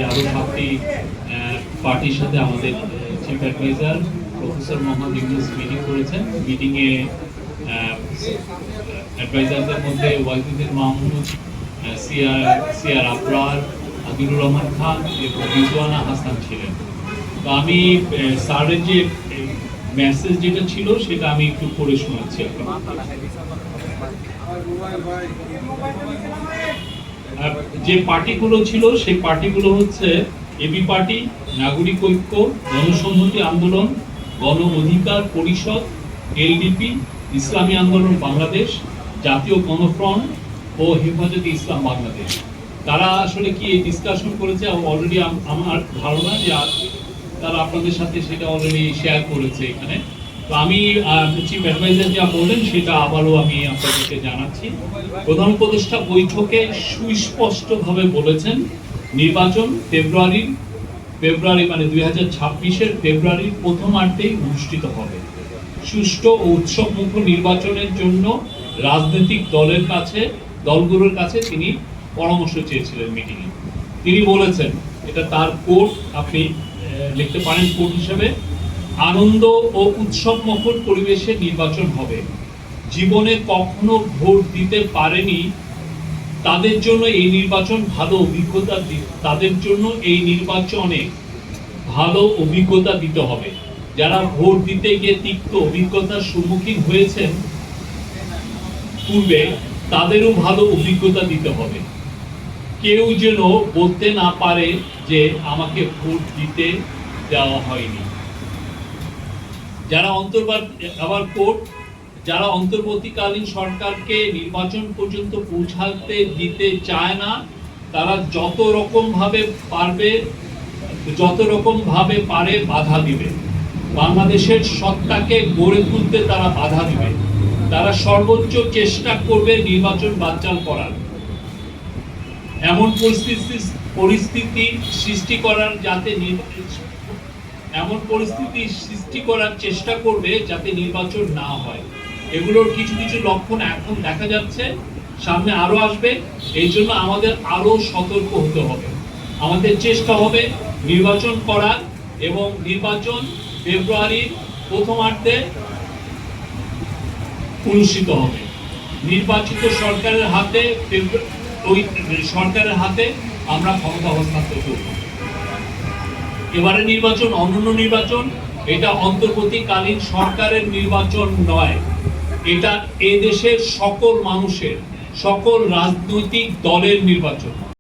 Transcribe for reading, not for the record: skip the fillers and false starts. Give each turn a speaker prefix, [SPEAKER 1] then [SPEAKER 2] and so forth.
[SPEAKER 1] আরো 7টি পার্টির সাথে আমাদের chief adviser professor Mohammad Yunus meeting করেছেন। মিটিংয়ে অ্যাডভাইজারদের মধ্যে ওয়াহিদুদ্দিন মাহমুদ, সিআর আবরার, আদিলুর রহমান খান এবং রিজওয়ানা হাসান ছিলেন। তো আমি স্যারের যে মেসেজ যেটা ছিল সেটা আমি একটু পড়ে শোনাচ্ছি। যে পার্টিগুলো ছিল সেই পার্টিগুলো হচ্ছে এবি পার্টি, নাগরিক ঐক্য, গণসংহতি আন্দোলন, গণ অধিকার পরিষদ, এলডিপি, ইসলামী আন্দোলন বাংলাদেশ, জাতীয় গণফ্রন্ট ও হেফাজতে ইসলাম বাংলাদেশ। তারা আসলে কি ডিসকাশন করেছে অলরেডি, আমার ধারণা যে তারা আপনাদের সাথে সেটা অলরেডি শেয়ার করেছে এখানে। তো আমি চিফ অ্যাডভাইজার যা বললেন সেটা আবারও আমি আপনাদেরকে জানাচ্ছি। প্রধান উপদেষ্টা বৈঠকে সুস্পষ্টভাবে বলেছেন নির্বাচন ফেব্রুয়ারি মানে 2026-এর ফেব্রুয়ারির প্রথমার্ধেই অনুষ্ঠিত হবে। সুষ্ঠু ও উৎসবমুখর নির্বাচনের জন্য রাজনৈতিক দলগুলোর কাছে তিনি পরামর্শ চেয়েছিলেন মিটিংয়ে। তিনি বলেছেন, এটা তার কোট, আপনি লিখতে পারেন কোট হিসেবে, আনন্দ ও উৎসবমুখর পরিবেশে নির্বাচন হবে। জীবনে কখনো ভোট দিতে পারেনি তাদের জন্য এই নির্বাচন ভালো অভিজ্ঞতা দিতে হবে। যারা ভোট দিতে গিয়ে তিক্ত অভিজ্ঞতার সম্মুখীন হয়েছেন পূর্বে, তাদেরও ভালো অভিজ্ঞতা দিতে হবে। কেউ যেন বলতে না পারে যে আমাকে ভোট দিতে দেওয়া হয়নি। যারা অন্তর্বর্তীকালীন সরকারকে নির্বাচন পর্যন্ত পৌঁছাতে দিতে চায় না, তারা যত রকম ভাবে পারে বাধা দিবে। বাংলাদেশের সত্তাকে গড়ে তুলতে তারা বাধা দিবে। তারা সর্বোচ্চ চেষ্টা করবে নির্বাচন বানচাল করার। এমন পরিস্থিতি সৃষ্টি করার চেষ্টা করবে যাতে নির্বাচন না হয়। এগুলোর কিছু কিছু লক্ষণ এখন দেখা যাচ্ছে, সামনে আরো আসবে। এই জন্য আমাদের আরো সতর্ক হতে হবে। আমাদের চেষ্টা হবে নির্বাচন করার, এবং নির্বাচন ফেব্রুয়ারির প্রথমার্ধে অনুষ্ঠিত হবে। নির্বাচিত সরকারের হাতে আমরা ক্ষমতা হস্তান্তর করব। এবারে নির্বাচন অনন্য নির্বাচন, এটা অন্তর্বর্তীকালীন সরকারের নির্বাচন নয়, এটা এদেশের সকল মানুষের, সকল রাজনৈতিক দলের নির্বাচন।